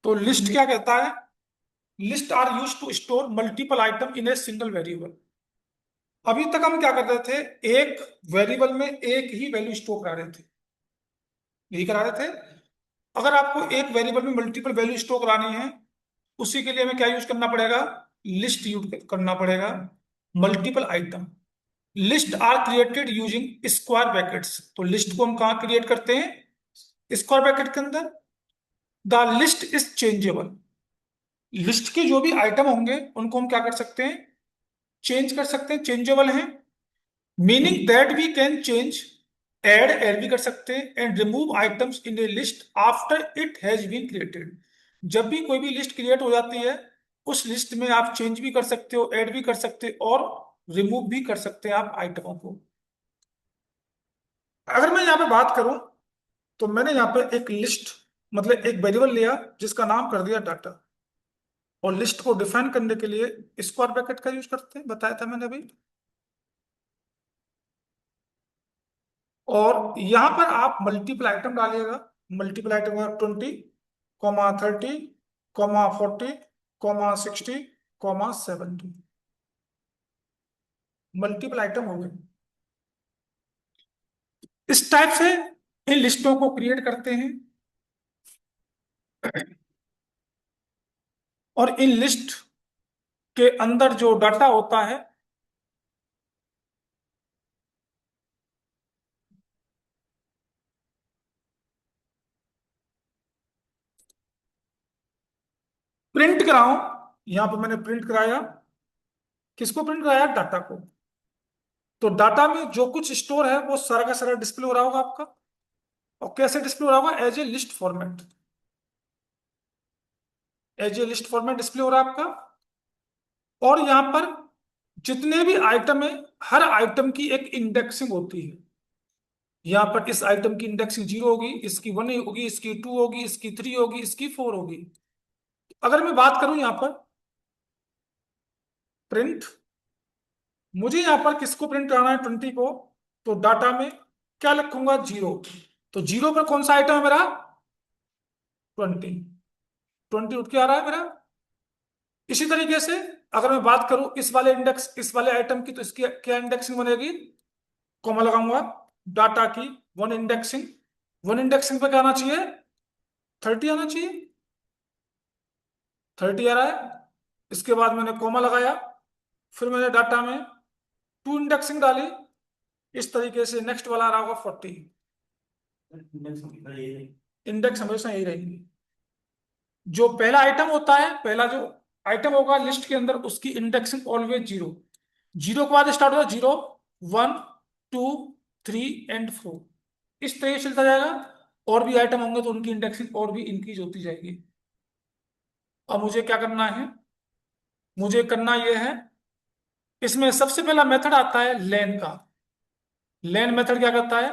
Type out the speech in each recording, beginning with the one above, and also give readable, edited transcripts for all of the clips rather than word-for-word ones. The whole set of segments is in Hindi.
तो लिस्ट क्या कहता है? List are use to store multiple item in a single variable. अभी तक हम क्या कर रहे थे, एक वेरिएबल में एक ही वैल्यू स्टोर करा रहे थे, यही करा रहे थे। अगर आपको एक वेरिएबल में मल्टीपल वैल्यू स्टोर करानी है, उसी के लिए हमें क्या यूज करना पड़ेगा? लिस्ट यूज करना पड़ेगा। Multiple item, list are created using square brackets. तो लिस्ट को हम कहाँ क्रिएट करते हैं? स्क्वायर ब्रैकेट के अंदर। The list is changeable. List के जो भी आइटम होंगे उनको हम क्या कर सकते हैं? चेंज कर सकते हैं, चेंजेबल हैं। Meaning that we can change, add add भी कर सकते हैं, and remove items in a list after it has been created. जब भी कोई भी लिस्ट क्रिएट हो जाती है, उस लिस्ट में आप चेंज भी कर सकते हो, ऐड भी कर सकते हो, और रिमूव भी कर सकते हैं आप आइटमों को। अगर मैं यहाँ पे बात करूं, तो मैंने यहाँ पे एक लिस्ट, मतलब एक वेरिएबल लिया जिसका नाम कर दिया डाटा। और लिस्ट को डिफाइन करने के लिए स्क्वायर ब्रैकेट का यूज करते हैं, बताया था मैंने अभी। और यहां पर आप मल्टीपल आइटम डालिएगा। Multiple item 20, 30, 40, 60, 70। मल्टीपल आइटम हो गए। इस टाइप से इन लिस्टों को क्रिएट करते हैं। और इन लिस्ट के अंदर जो डाटा होता है, प्रिंट कराऊं। यहां पर मैंने प्रिंट कराया, किसको प्रिंट कराया? डाटा को। तो डाटा में जो कुछ स्टोर है वो सारा का सारा डिस्प्ले हो रहा होगा आपका। और कैसे डिस्प्ले हो रहा होगा? As a list format. As a list format display हो रहा है आपका। और यहां पर जितने भी आइटम है, हर आइटम की एक इंडेक्सिंग होती है। यहां पर इस आइटम की इंडेक्सिंग 0 होगी, इसकी 1 होगी, इसकी 2 होगी, इसकी 3 होगी, इसकी 4 होगी। अगर मैं बात करूं यहां पर प्रिंट, मुझे यहां पर किसको प्रिंट कराना है? 20 को। तो डाटा में क्या लिखूंगा? 0। तो 0 पर कौन सा आइटम है मेरा? 20। 20 उठ के आ रहा है मेरा। इसी तरीके से अगर मैं बात करूं इस वाले इंडेक्स, इस वाले आइटम की, तो इसकी क्या इंडेक्सिंग बनेगी? कॉमा लगाऊंगा। डाटा की 1 इंडेक्सिंग। 1 इंडेक्सिंग पे क्या आना चाहिए? 30 आना चाहिए। 30 आ रहा है। इसके बाद मैंने कॉमा लगाया। फिर मैंने डाटा में 2 इंडेक्सिंग डाली। इस तरीके से नेक्स्ट वाला आ रहा होगा 40। इंडेक्स हमेशा यही रहेंगी। जो पहला आइटम होता है, पहला जो आइटम होगा लिस्ट के अंदर, उसकी इंडेक्सिंग ऑलवेज 0। 0 के बाद स्टार्ट होगा 0, 1, 2, 3 एंड 4। इस तरह से चलता जाएगा। और भी आइटम होंगे तो उनकी इंडेक्सिंग और भी इंक्रीज होती जाएगी। अब मुझे क्या करना है? मुझे करना यह है, इसमें सबसे पहला मेथड आता है लेन का। लेन मेथड क्या करता है?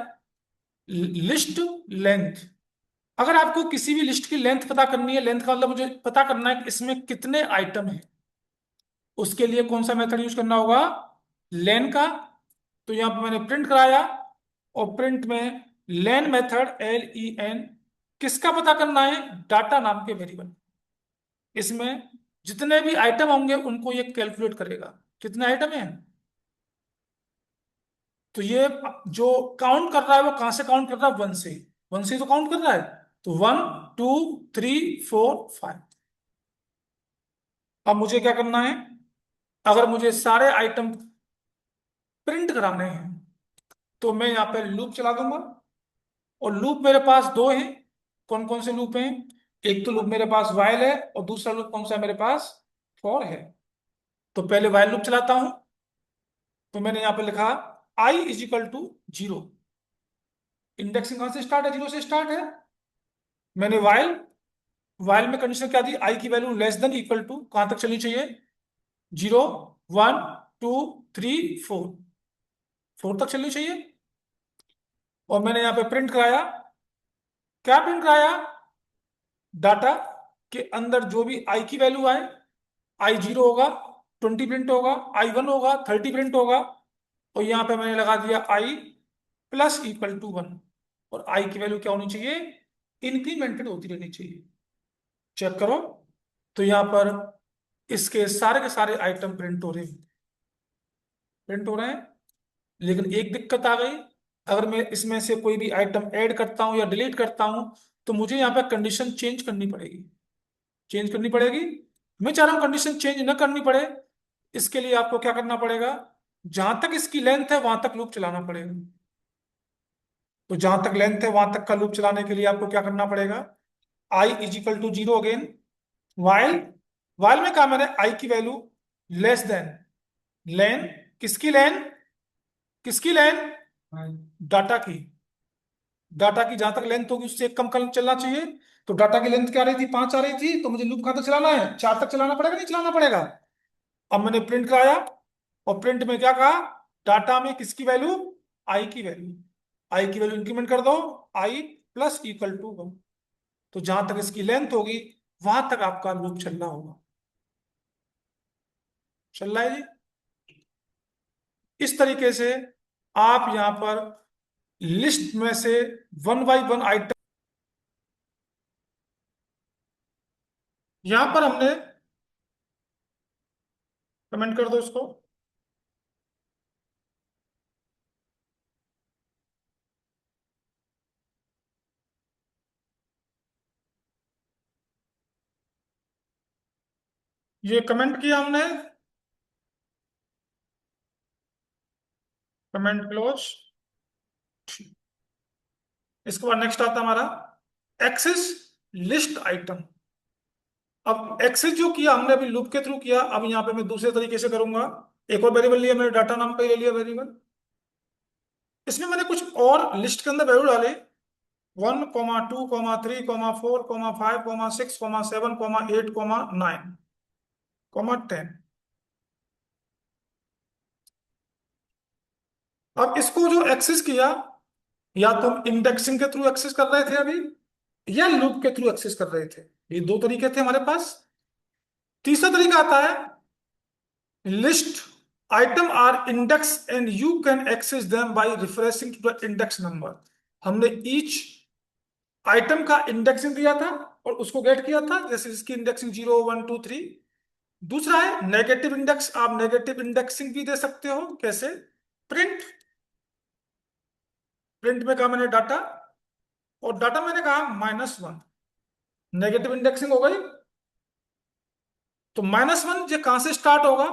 List length. अगर आपको किसी भी लिस्ट की लेंथ पता करनी है, लेंथ का मतलब मुझे पता करना है कि इसमें कितने आइटम हैं, उसके लिए कौन सा मेथड यूज करना होगा? लेन का। तो यहां पर मैंने प्रिंट कराया। और प्रिंट में लेन मेथड, LEN, किसका पता करना है? डाटा नाम के वेरिएबल। इसमें जितने भी आइटम होंगे उनको ये कैलकुलेट करेगा। कितने आइटम है? तो ये जो काउंट कर रहा है वो कहां से काउंट कर रहा है? 1 से। 1 से तो काउंट कर रहा है। तो 1, 2, 3, 4, 5। अब मुझे क्या करना है? अगर मुझे सारे आइटम प्रिंट कराने हैं, तो मैं यहाँ पे लूप चला दूंगा। और लूप मेरे पास दो हैं। कौन कौन से लूप हैं? एक तो लूप मेरे पास वाइल है, और दूसरा लूप कौन सा है मेरे पास? फॉर है। तो पहले वाइल लूप चलाता हूं। तो मैंने यहाँ पे लिखा I = 0। इंडेक्सिंग कहां से स्टार्ट है? 0 से स्टार्ट है। मैंने वाइल, वाइल में कंडीशन क्या दी? आई की value less than equal to कहां तक चलनी चाहिए? 0, 1, 2, 3, 4। 4 तक चलनी चाहिए। और मैंने यहाँ पे प्रिंट कराया। क्या प्रिंट कराया? डाटा के अंदर जो भी आई की वैल्यू आए। I0 होगा, 20 प्रिंट होगा, I1 होगा, 30 प्रिंट होगा। और यहाँ पे मैंने लगा दिया I +=1। और आई की वैल्यू क्या होनी चाहिए? इंक्रीमेंटेड होती रहनी चाहिए। चेक करो, तो यहाँ पर इसके सारे के सारे आइटम प्रिंट हो रहे हैं। लेकिन एक दिक्कत आ गई, अगर मैं इसमें से कोई भी आइटम ऐड करता हूं या डिलीट करता हूं तो मुझे यहाँ पर कंडीशन चेंज करनी पड़ेगी। चेंज करनी पड़ेगी। मैं चाह रहा हूं कंडीशन चेंज न करनी पड़े। इसके लिए आपको क्या करना पड़ेगा, जहां तक इसकी लेंथ है वहां तक लूप चलाना पड़ेगा। तो जहां तक लेंथ है वहां तक का लूप चलाने के लिए आपको क्या करना पड़ेगा, I is equal to zero again, while, while में क्या मैंने आई की वैल्यू लेस देन लेन, किसकी लेन, किसकी लेन, डाटा की। डाटा की जहां तक लेंथ होगी उससे कम कम चलना चाहिए। तो डाटा की लेंथ क्या आ रही थी, 5 आ रही थी, तो मुझे लूप कहां तक चलाना है, 4 तक चलाना पड़ेगा, नहीं चलाना पड़ेगा। अब मैंने प्रिंट कराया, और प्रिंट में क्या कहा, डाटा में किसकी वैल्यू, आई की वैल्यू, आई की वैल्यू इंक्रीमेंट कर दो, आई प्लस इक्वल टू 1। तो जहां तक इसकी लेंथ होगी वहां तक आपका लूप चलना होगा। चल रहा है जी। इस तरीके से आप यहां पर लिस्ट में से वन बाई वन आइटम, यहां पर हमने, कमेंट कर दो इसको, ये कमेंट किया हमने, कमेंट क्लोज। इसके बाद नेक्स्ट आता हमारा एक्सेस लिस्ट आइटम। अब एक्सेस जो किया हमने अभी लूप के थ्रू किया, अब यहाँ पे मैं दूसरे तरीके से करूंगा। एक और वेरिएबल लिया मैंने, डाटा नाम का ही ले लिया वेरिएबल। इसमें मैंने कुछ और लिस्ट के अंदर वैल्यू डाले, 1,2,3,4,5,6,7,8,9, 10। अब इसको जो एक्सेस किया, या तो हम इंडेक्सिंग के थ्रू एक्सेस कर रहे थे अभी, या लूप के थ्रू एक्सेस कर रहे थे। ये दो तरीके थे हमारे पास। तीसरा तरीका आता है list item are index and you can access them by refreshing to the index number. हमने ईच आइटम का इंडेक्सिंग दिया था और उसको गेट किया था, जैसे इसकी इंडेक्सिंग 0, 1, 2, 3। दूसरा है नेगेटिव इंडेक्स, आप नेगेटिव इंडेक्सिंग भी दे सकते हो, कैसे, प्रिंट, प्रिंट में कहा मैंने डाटा, और डाटा मैंने कहा -1, नेगेटिव इंडेक्सिंग हो गई। तो -1 ये कहां से स्टार्ट होगा,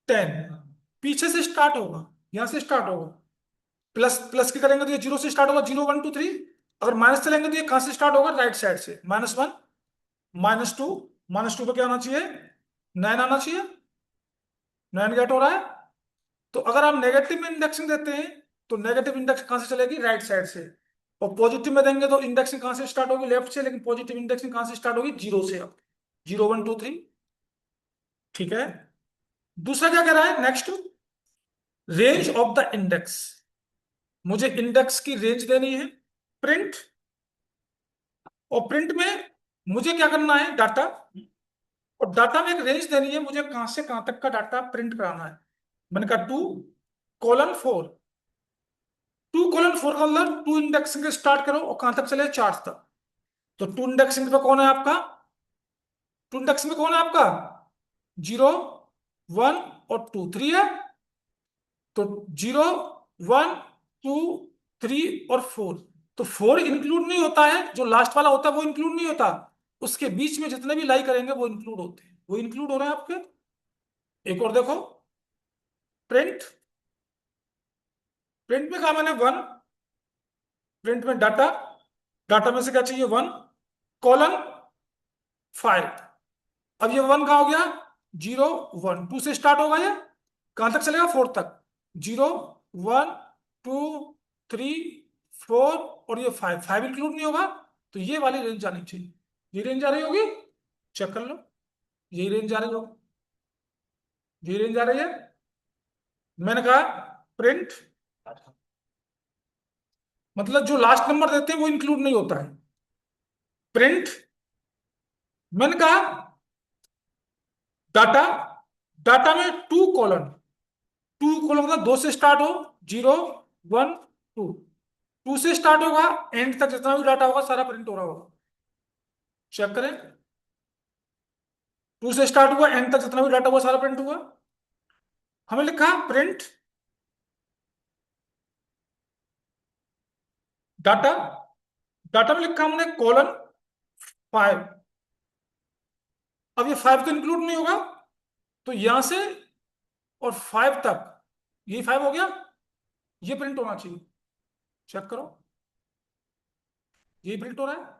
10, पीछे से स्टार्ट होगा, यहां से स्टार्ट होगा। प्लस प्लस की करेंगे तो ये 0 से स्टार्ट होगा, 0, 1, 2, 3। अगर माइनस चलेंगे तो ये कहां से स्टार्ट होगा, राइट साइड से, -1, -2, -2 पे क्या आना चाहिए, 9 आना चाहिए, 9 गेट हो रहा है। तो अगर आप नेगेटिव में इंडेक्सिंग देते हैं तो नेगेटिव इंडेक्स कहां से चलेगी, राइट साइड से। और पॉजिटिव में देंगे तो इंडेक्सिंग कहां से स्टार्ट होगी, लेफ्ट से, लेकिन पॉजिटिव इंडेक्सिंग कहां से स्टार्ट होगी, 0 से। अब 0, 1, 2, 3, ठीक है। दूसरा क्या कह रहा है, next, range of the index, मुझे इंडेक्स की रेंज देनी है, प्रिंट। और प्रिंट में मुझे क्या करना है, डाटा, और डाटा में एक रेंज देनी है, मुझे कहां से कहां तक का डाटा प्रिंट कराना है। मैंने कहा 2:4, 2:4 का मतलब 2 इंडेक्सिंग स्टार्ट करो और कहां तक चले, 4 तक। तो 2 इंडेक्सिंग पे कौन है आपका, 2 इंडेक्सिंग में कौन है आपका, 0, 1 और 2, 3 है। तो 0, 1, 2, 3 और 4, तो 4 इंक्लूड नहीं होता है, जो लास्ट वाला होता है वो इंक्लूड नहीं होता। उसके बीच में जितने भी लाई करेंगे वो इंक्लूड होते हैं, वो इंक्लूड हो रहे हैं आपके। एक और देखो, प्रिंट, प्रिंट में कहा मैंने 1, प्रिंट में डाटा, डाटा में से क्या चाहिए, 1:5। अब ये 1 कहा हो गया, 0, 1, 2 से स्टार्ट होगा ये, कहां तक चलेगा, 4 तक, 0, 1, 2, 3, 4, और ये 5, 5 इंक्लूड नहीं होगा। तो ये वाली रेंज आनी चाहिए, ये रेंज आ रही होगी, चेक कर लो, यही रेंज आ रही होगी, यही रेंज आ रही है। मैंने कहा प्रिंट, मतलब जो लास्ट नंबर देते हैं वो इंक्लूड नहीं होता है, प्रिंट। मैंने कहा डाटा, डाटा में 2 कॉलन मतलब 2 से स्टार्ट हो, 0, 1, 2, 2 से स्टार्ट होगा, एंड तक जितना भी डाटा होगा सारा प्रिंट हो रहा होगा। चेक करें। टू से स्टार्ट हुआ, एन तक जितना भी डाटा हुआ सारा प्रिंट हुआ। हमें लिखा प्रिंट डाटा, डाटा में लिखा हमने कॉलन 5। अब ये 5 तो इंक्लूड नहीं होगा, तो यहां से और 5 तक, ये 5 हो गया, ये प्रिंट होना चाहिए। चेक करो, ये प्रिंट हो रहा है।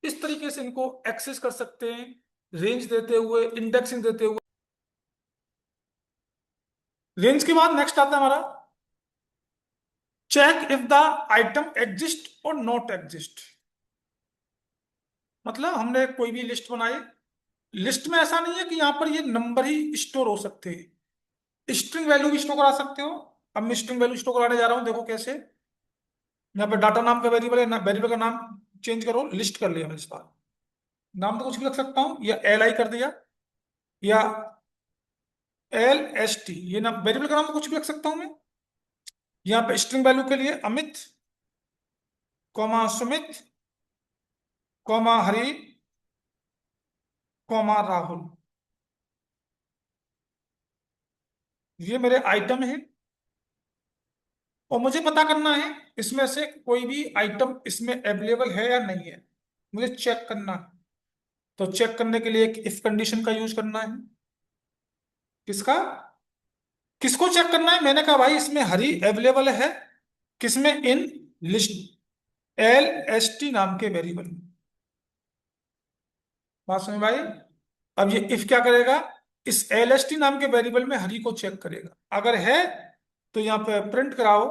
इस तरीके से इनको एक्सेस कर सकते हैं, रेंज देते हुए, इंडेक्सिंग देते हुए। रेंज के बाद नेक्स्ट आता है हमारा check if the item exist और नॉट एग्जिस्ट। मतलब हमने कोई भी लिस्ट बनाई, लिस्ट में ऐसा नहीं है कि यहां पर ये नंबर ही स्टोर हो सकते हैं, स्ट्रिंग वैल्यू भी स्टोर करा सकते हो। अब मैं स्ट्रिंग वैल्यू स्टोर कराने जा रहा हूं, देखो कैसे। यहाँ पे डाटा नाम का वेरिएबल है ना, वेरिएबल का नाम चेंज करो, लिस्ट कर लिया मैंने इस बार। नाम तो कुछ भी रख सकता हूँ, या एल आई कर दिया, या एल एस टी, ये ना वेरिएबल का नाम तो कुछ भी रख सकता हूँ मैं। यहाँ पे स्ट्रिंग वैल्यू के लिए अमित, कॉमा सुमित, कॉमा हरी, कॉमा राहुल, ये मेरे आइटम है। और मुझे पता करना है इसमें से कोई भी आइटम इसमें अवेलेबल है या नहीं है, मुझे चेक करना है। तो चेक करने के लिए एक इफ कंडीशन का यूज करना है। किसका, किसको चेक करना है? मैंने कहा भाई इसमें हरी अवेलेबल है, किसमें, in list L S T नाम के वेरिएबल में। बात समझ में आई? अब ये इफ क्या करेगा, इस एल एस टी नाम के वेरिएबल में हरी को चेक करेगा, अगर है तो यहां पे प्रिंट कराओ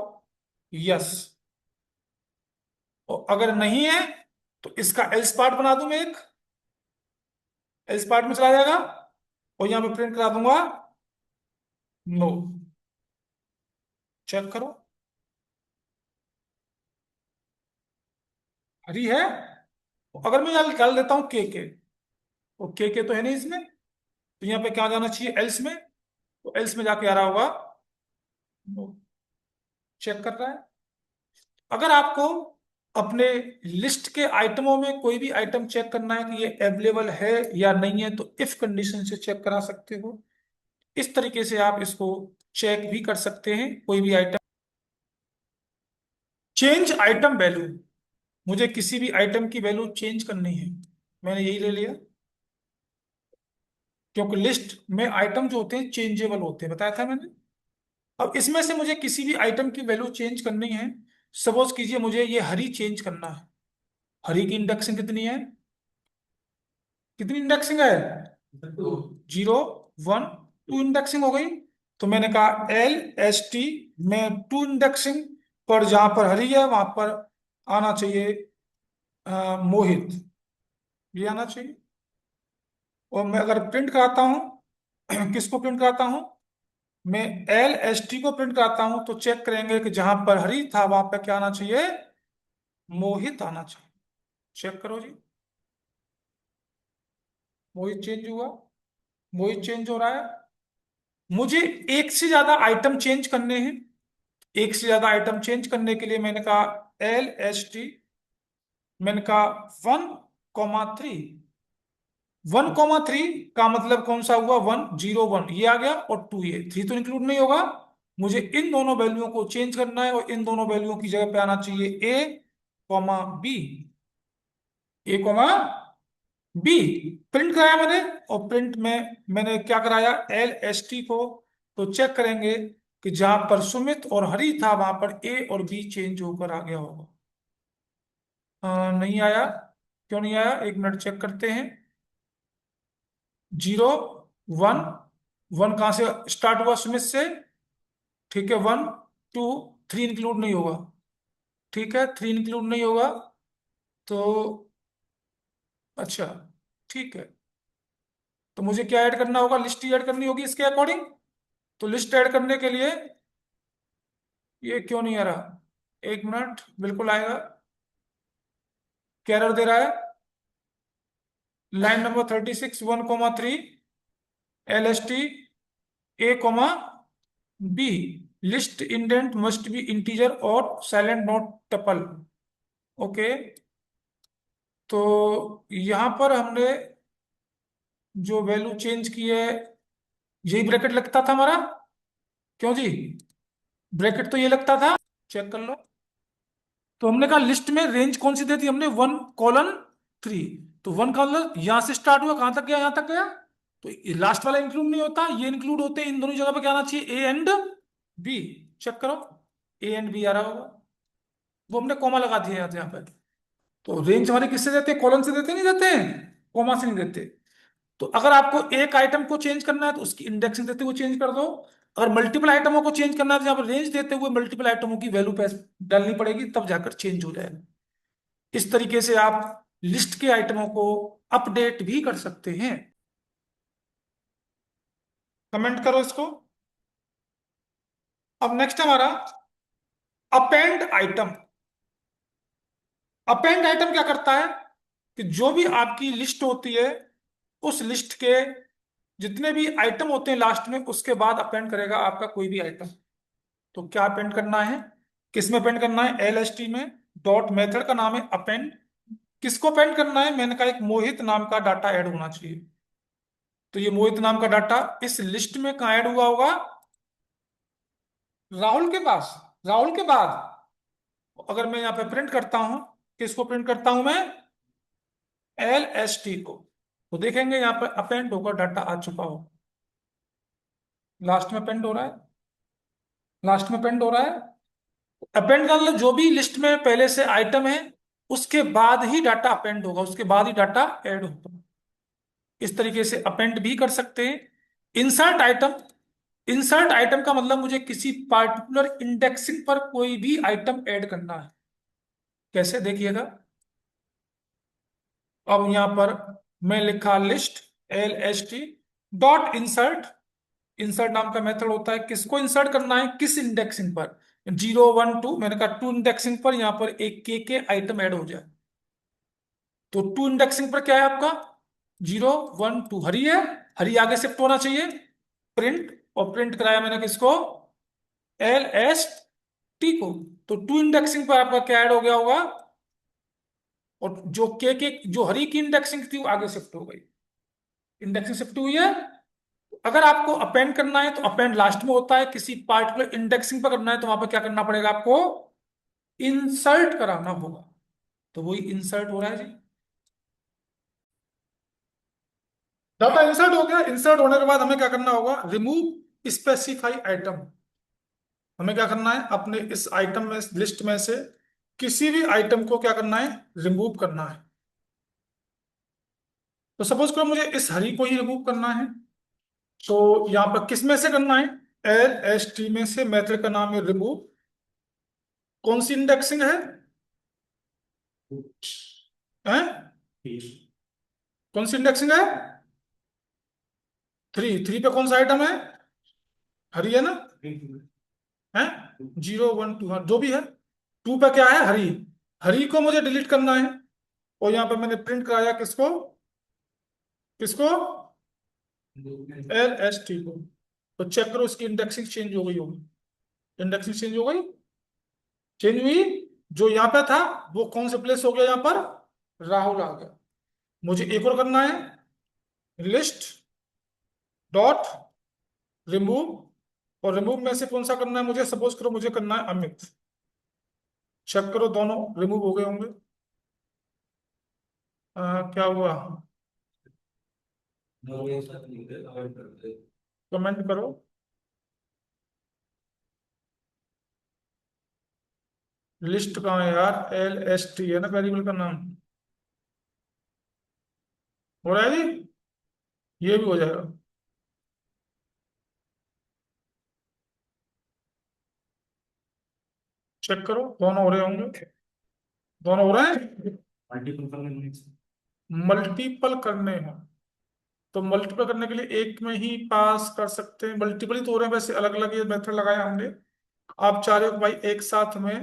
यस, और अगर नहीं है तो इसका एल्स पार्ट बना दूं मैं एक, एल्स पार्ट में चला जाएगा, और यहां पे प्रिंट करा दूंगा नो। चेक करो, हरी है। अगर मैं यहां निकाल देता हूं के, तो के तो है नहीं इसमें, तो यहाँ पे क्या जाना चाहिए, एल्स में, तो एल्स में जाके आ रहा होगा नो। चेक कर रहा है। अगर आपको अपने लिस्ट के आइटमों में कोई भी आइटम चेक करना है कि ये अवेलेबल है या नहीं है, तो इफ कंडीशन से चेक करा सकते हो। इस तरीके से आप इसको चेक भी कर सकते हैं कोई भी आइटम। चेंज आइटम वैल्यू, मुझे किसी भी आइटम की वैल्यू चेंज करनी है, मैंने यही ले लिया, क्योंकि लिस्ट में आइटम जो होते हैं चेंजेबल होते हैं, बताया था मैंने। अब इसमें से मुझे किसी भी आइटम की वैल्यू चेंज करनी है। सपोज कीजिए मुझे ये हरी चेंज करना है, हरी की इंडेक्सिंग कितनी है, कितनी इंडेक्सिंग है, 0 1 2 इंडेक्सिंग हो गई। तो मैंने कहा एल एस टी में 2 इंडेक्सिंग पर, जहां पर हरी है वहां पर आना चाहिए मोहित, ये आना चाहिए। और मैं अगर प्रिंट कराता हूं किसको प्रिंट कराता हूं, मैं एल एस टी को प्रिंट कराता हूं, तो चेक करेंगे कि जहां पर हरी था वहां पर क्या आना चाहिए, मोहित आना चाहिए। चेक करो जी, मोहित चेंज हुआ, मोहित चेंज हो रहा है। मुझे एक से ज्यादा आइटम चेंज करने हैं, एक से ज्यादा आइटम चेंज करने के लिए मैंने कहा एल एस टी, मैंने कहा 1,3, 1,3 का मतलब कौन सा हुआ, 1 0 1 ये आ गया, और 2 ये 3 तो इंक्लूड नहीं होगा। मुझे इन दोनों वैल्यूओं को चेंज करना है, और इन दोनों वैल्यूओं की जगह पे आना चाहिए ए कॉमा बी, ए कॉमा बी। प्रिंट कराया मैंने, और प्रिंट में मैंने क्या कराया, एल एस टी को। तो चेक करेंगे कि जहां पर सुमित और हरी था वहां पर ए और बी चेंज होकर आ गया होगा। नहीं आया, क्यों नहीं आया, एक मिनट चेक करते हैं। 0 1, 1 कहां से स्टार्ट हुआ, सुमित से, ठीक है, 1 2 3 इंक्लूड नहीं होगा, ठीक है, 3 इंक्लूड नहीं होगा, तो अच्छा, ठीक है। तो मुझे क्या ऐड करना होगा, लिस्ट ही ऐड करनी होगी इसके अकॉर्डिंग। तो लिस्ट ऐड करने के लिए, ये क्यों नहीं आ रहा, एक मिनट, बिल्कुल आएगा। क्या एरर दे रहा है, line number 36 1,3 L S T A comma B, list indent must be integer or silent not tuple. Okay, तो यहां पर हमने जो वैल्यू चेंज की है, यही ब्रैकेट लगता था हमारा, क्यों जी? ब्रैकेट तो ये लगता था, चेक कर लो। तो हमने कहा लिस्ट में रेंज कौन सी दे दी हमने, 1:3। तो 1 का मतलब यहां से स्टार्ट हुआ, कहां तक गया, यहां तक गया। तो लास्ट वाला इंक्लूड नहीं होता, ये इंक्लूड होते हैं। इन दोनों जगह पे क्या आना चाहिए, ए एंड बी। चेक करो, ए एंड बी आ रहा होगा, वो हमने कॉमा लगा दिया यहाँ पे। तो रेंज हमारे किससे देते हैं, कॉलम से देते, नहीं देते हैं, कॉमा से नहीं देते। तो अगर आपको एक आइटम को चेंज करना है तो उसकी इंडेक्सिंग देते हुए चेंज कर दो। अगर मल्टीपल आइटमों को चेंज करना है तो यहाँ पर रेंज देते हुए मल्टीपल आइटमों की वैल्यू डालनी पड़ेगी, तब जाकर चेंज हो जाएगा। इस तरीके से आप लिस्ट के आइटमों को अपडेट भी कर सकते हैं। कमेंट करो इसको। अब नेक्स्ट हमारा अपेंड आइटम। अपेंड आइटम क्या करता है कि जो भी आपकी लिस्ट होती है, उस लिस्ट के जितने भी आइटम होते हैं लास्ट में, उसके बाद अपेंड करेगा आपका कोई भी आइटम। तो क्या अपेंड करना है, किस में अपेंड करना है, एल एस टी में। डॉट मेथड का नाम है अपेंड। किसको अपेंड करना है, मैंने कहा एक मोहित नाम का डाटा ऐड होना चाहिए। तो ये मोहित नाम का डाटा इस लिस्ट में कहाँ ऐड हुआ होगा, राहुल के पास, राहुल के बाद। अगर मैं यहाँ पे प्रिंट करता हूं, किसको प्रिंट करता हूं मैं, एल एस टी को, तो देखेंगे यहाँ पे अपेंड होकर डाटा आ चुका हो। लास्ट में अपेंड हो रहा है, लास्ट में अपेंड हो रहा है। अपेंड का मतलब जो भी लिस्ट में पहले से आइटम है, उसके बाद ही डाटा अपेंड होगा, उसके बाद ही डाटा ऐड होगा। इस तरीके से अपेंड भी कर सकते हैं। इंसर्ट आइटम, इंसर्ट आइटम का मतलब मुझे किसी पार्टिकुलर इंडेक्सिंग पर कोई भी आइटम ऐड करना है। कैसे, देखिएगा। अब यहां पर मैं लिखा list, L S T dot insert. Insert नाम का मेथड होता है, किसको इंसर्ट करना है, किस इंडेक्सिंग पर, 0 1 2, मैंने कहा 2 इंडेक्सिंग पर यहां पर एक के आइटम ऐड हो जाए। तो 2 इंडेक्सिंग पर क्या है आपका, 0 1 2 हरी है, हरी आगे शिफ्ट होना चाहिए। प्रिंट, और प्रिंट कराया मैंने किसको, एल एस टी को। तो 2 इंडेक्सिंग पर आपका क्या ऐड हो गया होगा, और जो के जो हरी की इंडेक्सिंग थी वो आगे शिफ्ट हो गई, इंडेक्सिंग शिफ्ट हुई है। अगर आपको अपेंड करना है तो अपेंड लास्ट में होता है, किसी पार्टिकुलर इंडेक्सिंग पर करना है तो वहां पर क्या करना पड़ेगा आपको, इंसर्ट कराना होगा। तो वही इंसर्ट हो रहा है जी। डाटा इंसर्ट हो गया, इंसर्ट होने के बाद हमें क्या करना होगा, रिमूव स्पेसिफाई आइटम। हमें क्या करना है, अपने इस आइटम में, लिस्ट में से किसी भी आइटम को क्या करना है, रिमूव करना है। तो सपोज करो मुझे इस हरी को ही रिमूव करना है, तो यहां पर किस में से करना है, एल एस टी में से। मेथड का नाम है रिमूव। कौन सी इंडेक्सिंग है, हैं? कौन सी इंडेक्सिंग है, 3 पे कौन सा आइटम है, हरी है ना, है 0 1 2, हाँ जो भी है। 2 पे क्या है, हरी। हरी को मुझे डिलीट करना है, और यहाँ पे मैंने प्रिंट कराया किसको, किसको, एल एस टी को। तो चेक करो इसकी इंडेक्सिंग चेंज हो गई होगी, इंडेक्सिंग चेंज हो गई, चेंज हुई। जो यहाँ पे था वो कौन से प्लेस हो गया, यहाँ पर राहुल आ गया। मुझे एक और करना है, लिस्ट डॉट रिमूव। और रिमूव में से कौन सा करना है मुझे, सपोज करो मुझे करना है अमित। चेक करो दोनों रिमूव हो गए होंगे। क्या हुआ, कमेंट करो। लिस्ट कहाँ है यार, एल एस टी है ना वेरिएबल का नाम। हो रहा है जी, ये भी हो जाएगा। चेक करो दोनों हो रहे होंगे, दोनों हो रहे हैं। मल्टीपल करने हैं, तो मल्टीपल करने के लिए एक में ही पास कर सकते हैं, मल्टीपल ही तो हो रहे हैं वैसे, अलग अलग ये मेथड लगाया हमने। आप चाह रहे हो कि भाई एक साथ में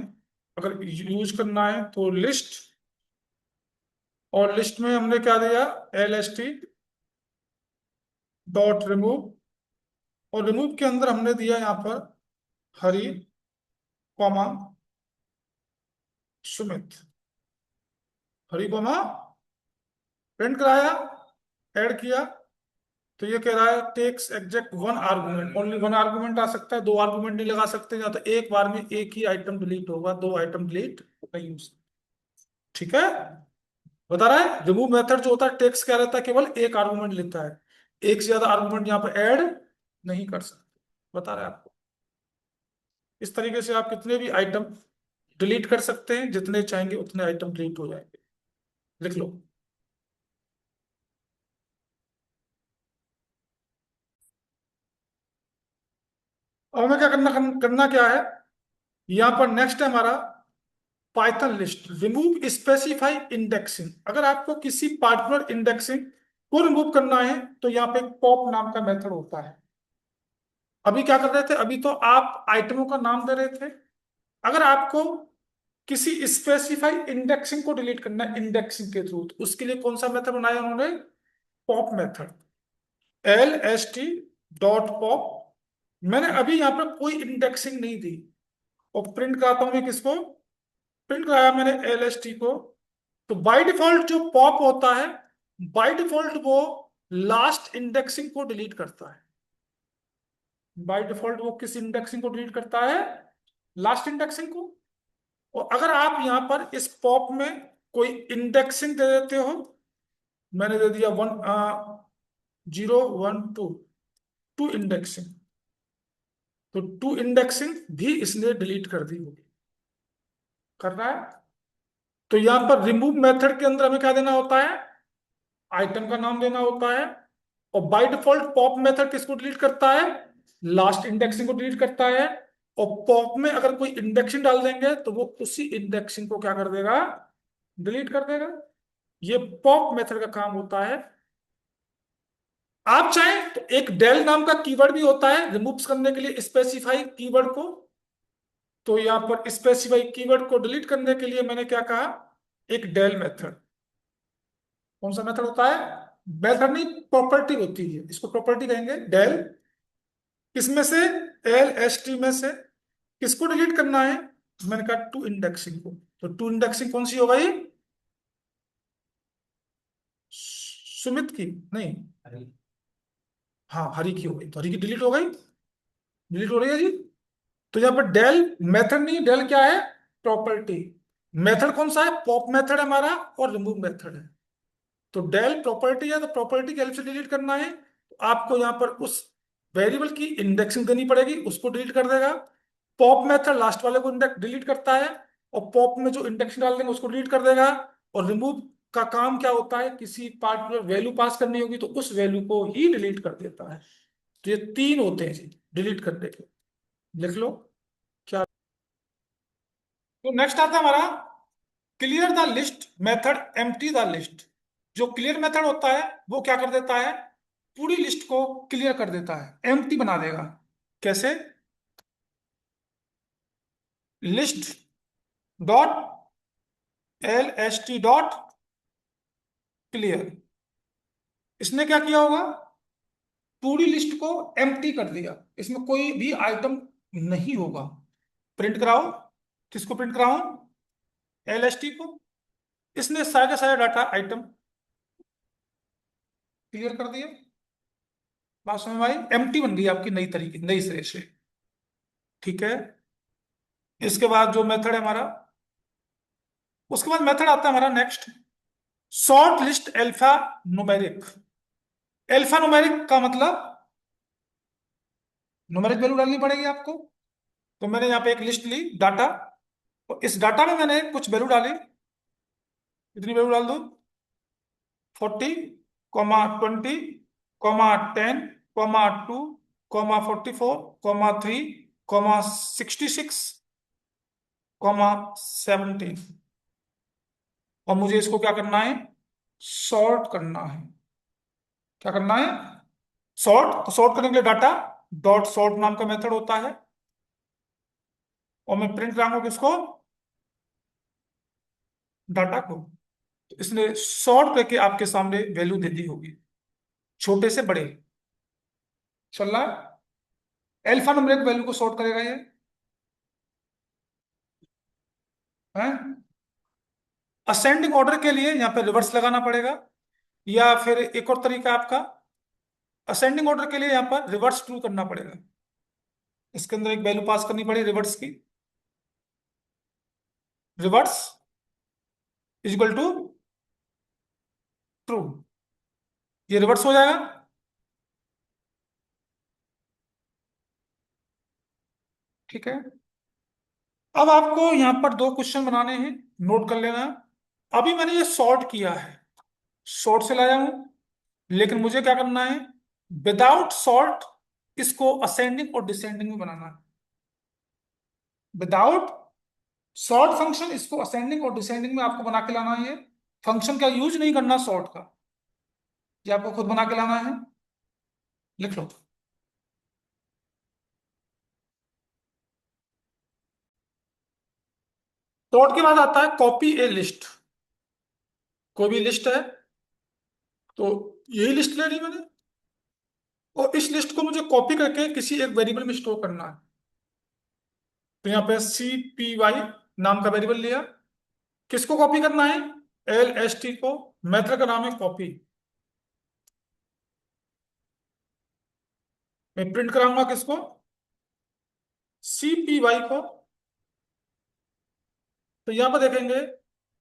अगर यूज करना है तो लिस्ट, और लिस्ट में हमने क्या दिया, L S T dot remove. और रिमूव के अंदर हमने दिया यहाँ पर Hari, comma Sumit, Hari comma print कराया, ऐड किया, तो ये कह रहा है takes exact one argument, only one argument आ सकता है, दो आर्गुमेंट नहीं लगा सकते, या तो एक बार में एक ही आइटम डिलीट होगा, दो आइटम डिलीट नहीं हो सकते। ठीक है, बता रहा है रिमूव मेथड जो होता है टेक्स्ट क्या रहता है, केवल एक आर्गुमेंट लेता है, एक से ज्यादा आर्गुमेंट यहाँ पर ऐड नहीं कर सकते, बता रहा है आपको। इस तरीके से आप कितने भी आइटम डिलीट कर सकते हैं, जितने चाहेंगे उतने आइटम डिलीट हो जाएंगे। लिख लो। और हमें क्या करना क्या है, यहाँ पर नेक्स्ट है हमारा Python list remove specify indexing. अगर आपको किसी पार्टिकुलर इंडेक्सिंग को रिमूव करना है तो यहाँ पे पॉप नाम का मेथड होता है। अभी क्या कर रहे थे, अभी तो आप आइटमों का नाम दे रहे थे। अगर आपको किसी स्पेसिफाई इंडेक्सिंग को डिलीट करना है इंडेक्सिंग के थ्रू, तो उसके लिए कौन सा मेथड बनाया उन्होंने, पॉप मेथड, LST.pop। मैंने अभी यहाँ पर कोई इंडेक्सिंग नहीं दी, और प्रिंट कराता हूं मैं किसको, प्रिंट कराया मैंने LST को। तो बाय डिफॉल्ट जो पॉप होता है, बाय डिफॉल्ट वो लास्ट इंडेक्सिंग को डिलीट करता है। बाय डिफॉल्ट वो किस इंडेक्सिंग को डिलीट करता है, लास्ट इंडेक्सिंग को। और अगर आप यहां पर इस पॉप में कोई इंडेक्सिंग दे देते हो, मैंने दे दिया 1 0 1 2, टू इंडेक्सिंग, तो टू इंडेक्सिंग भी इसने डिलीट कर दी होगी। कर रहा है। तो यहां पर रिमूव मेथड के अंदर हमें क्या देना होता है, आइटम का नाम देना होता है। और बाय डिफॉल्ट पॉप मेथड किसको डिलीट करता है, लास्ट इंडेक्सिंग को डिलीट करता है। और पॉप में अगर कोई इंडेक्सिंग डाल देंगे तो वो उसी इंडेक्सिंग को क्या कर देगा, डिलीट कर देगा। ये पॉप मेथड का काम होता है। आप चाहें तो एक डेल नाम का कीवर्ड भी होता है रिमूव करने के लिए स्पेसिफाई कीवर्ड को। तो यहां पर स्पेसिफाई कीवर्ड को डिलीट करने के लिए मैंने क्या कहा, एक डेल मेथड। कौन सा मेथड होता है, मेथड नहीं प्रॉपर्टी होती है, इसको प्रॉपर्टी कहेंगे डेल। किसमें से, LST में से। किसको डिलीट करना है, मैंने कहा टू इंडेक्सिंग को। तो टू इंडेक्सिंग कौन सी हो गई, सुमित की नहीं, हाँ हरी की हो गई, तो हरी की डिलीट हो गई, डिलीट हो रही है जी। तो यहाँ पर डेल मेथड नहीं, डेल क्या है, प्रॉपर्टी। मेथड कौन सा है, पॉप मेथड हमारा, और रिमूव मेथड है। तो डेल प्रॉपर्टी है, तो प्रॉपर्टी की हेल्प से डिलीट करना है, तो आपको यहाँ पर उस वेरिएबल की इंडेक्सिंग देनी पड़ेगी, उसको डिलीट कर देगा। पॉप मेथड लास्ट वाले को डिलीट करता है, और पॉप में जो इंडेक्सिंग डाल देंगे उसको डिलीट कर देगा। और रिमूव का काम क्या होता है, किसी पार्टिकुलर वैल्यू पास करनी होगी तो उस वैल्यू को ही डिलीट कर देता है। तो ये तीन होते हैं जी डिलीट करने के। लिख लो क्या। तो नेक्स्ट आता है हमारा clear the list method, empty the list. जो क्लियर मेथड होता है वो क्या कर देता है, पूरी लिस्ट को क्लियर कर देता है, एम्प्टी बना देगा। कैसे, list dot LST dot clear. इसने क्या किया होगा, पूरी लिस्ट को एम्प्टी कर दिया, इसमें कोई भी आइटम नहीं होगा। प्रिंट कराओ, किसको प्रिंट कराऊं, LST को। इसने सारे के सारे डाटा आइटम क्लियर कर दिए। बात समझ में आई, एम्प्टी बन गई आपकी नई तरीके, नई सिरे से। ठीक है, इसके बाद जो मेथड है हमारा, उसके बाद मेथड आता है हमारा next, short list alpha numeric. Alpha numeric का मतलब न्यूमेरिक वैल्यू डालनी पड़ेगी आपको। तो मैंने यहाँ पे एक लिस्ट ली डाटा, तो इस डाटा में मैंने कुछ वैल्यू डाली। कितनी वैल्यू डाल दूं, 40, 20, 10, 2, 44, 3, 17। और मुझे इसको क्या करना है, सॉर्ट करना है। क्या करना है, सॉर्ट। तो सॉर्ट करने के लिए डाटा डॉट सॉर्ट नाम का मेथड होता है। और मैं प्रिंट कराऊंगा किसको, डाटा को। तो इसने सॉर्ट करके आपके सामने वैल्यू दे दी होगी, छोटे से बड़े। चल रहा है, अल्फा न्यूमेरिक वैल्यू को सॉर्ट करेगा ये है। असेंडिंग ऑर्डर के लिए यहाँ पे रिवर्स लगाना पड़ेगा। या फिर एक और तरीका आपका, असेंडिंग ऑर्डर के लिए यहाँ पर रिवर्स ट्रू करना पड़ेगा, इसके अंदर एक वैल्यू पास करनी पड़ेगी रिवर्स की। Reverse is equal to true, ये रिवर्स हो जाएगा। ठीक है, अब आपको यहाँ पर दो क्वेश्चन बनाने हैं, नोट कर लेना। अभी मैंने ये सॉर्ट किया है, सॉर्ट से लाया हूं, लेकिन मुझे क्या करना है, विदाउट सॉर्ट इसको असेंडिंग और डिसेंडिंग में बनाना है। विदाउट सॉर्ट फंक्शन इसको असेंडिंग और डिसेंडिंग में आपको बना के लाना है। ये फंक्शन का यूज नहीं करना सॉर्ट का, ये आपको खुद बना के लाना है। लिख लो। सॉर्ट के बाद आता है कॉपी ए लिस्ट। कोई भी लिस्ट है, तो यही लिस्ट ले ली मैंने, और इस लिस्ट को मुझे कॉपी करके किसी एक वेरिएबल में स्टोर करना है। तो यहाँ पे CPY नाम का वेरिएबल लिया। किसको कॉपी करना है, LST को। मेथड का नाम है कॉपी। मैं प्रिंट कराऊंगा किसको, CPY को। तो यहां पर देखेंगे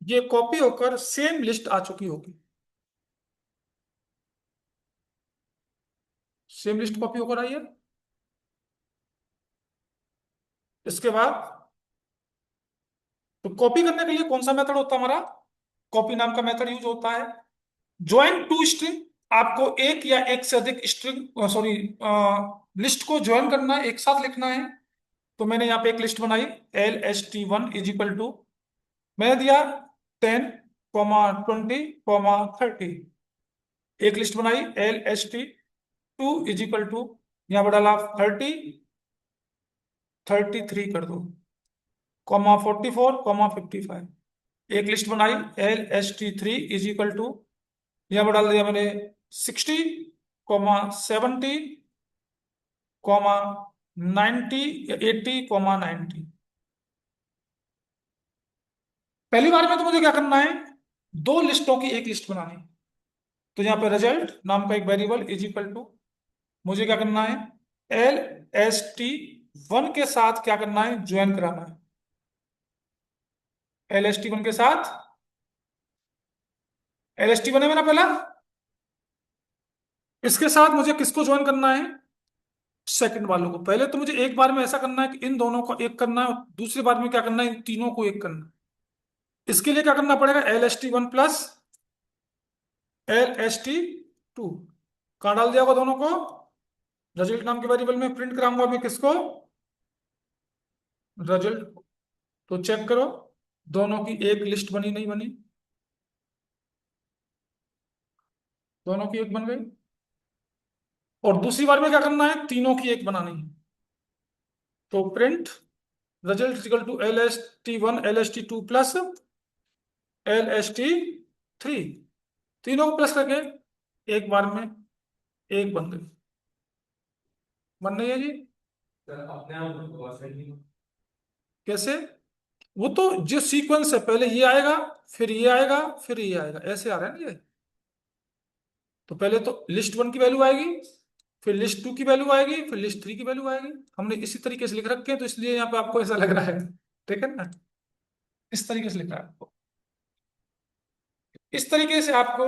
ये कॉपी होकर सेम लिस्ट आ चुकी होगी, सेम लिस्ट कॉपी होकर आई है। इसके बाद तो कॉपी करने के लिए कौन सा मेथड होता है हमारा, कॉपी नाम का मेथड यूज होता है। ज्वाइन टू स्ट्रिंग, आपको एक या एक से अधिक स्ट्रिंग, सॉरी, लिस्ट को ज्वाइन करना है, एक साथ लिखना है। तो मैंने यहाँ पे एक लिस्ट बनाई, LST1 इज इक्वल टू, मैंने दिया 10, 20, 30। एक लिस्ट बनाई LST2 इज इक्वल टू, यहाँ पर डाला 30, 33 कर दो, ,44, ,55। एक लिस्ट बनाई LST3 इज इक्वल टू, यहाँ पर डाल दिया मैंने 60, ,70, ,90, 80, ,90। पहली बार में तो मुझे क्या करना है, दो लिस्टों की एक लिस्ट बनानी। तो यहाँ पे रिजल्ट नाम का एक वेरिएबल इज इक्वल टू, मुझे क्या करना है, LST1 के साथ क्या करना है, ज्वाइन कराना है। LST1 के साथ, LST1 है मेरा पहला, इसके साथ मुझे किसको ज्वाइन करना है, सेकंड वालों को। पहले तो मुझे एक बार में ऐसा करना है कि इन दोनों को एक करना है, और दूसरी बार में क्या करना है, इन तीनों को एक करना है। इसके लिए क्या करना पड़ेगा, LST1 प्लस LST2, कहाँ डाल दिया होगा दोनों को, रिजल्ट नाम के वेरिएबल में प्रिंट कराऊंगा मैं किसको, रिजल्ट। तो चेक करो दोनों की एक लिस्ट बनी नहीं बनी, दोनों की एक बन गई। और दूसरी बार में क्या करना है, तीनों की एक बनानी है। तो print result equal to LST1 LST2 plus LST3, तीनों को प्लस करके एक बार में एक बन गई। बन रही है जी, अपने आप कैसे, वो तो जो सीक्वेंस है, पहले ये आएगा, फिर ये आएगा, फिर ये आएगा, ऐसे आ रहा है ना ये। तो पहले तो लिस्ट 1 की वैल्यू आएगी, फिर लिस्ट 2 की वैल्यू आएगी, फिर लिस्ट 3 की वैल्यू आएगी। हमने इसी तरीके से लिख रखे हैं, तो इसलिए यहाँ पे आपको ऐसा लग रहा है। ठीक है ना, इस तरीके से लिखा है आपको, इस तरीके से आपको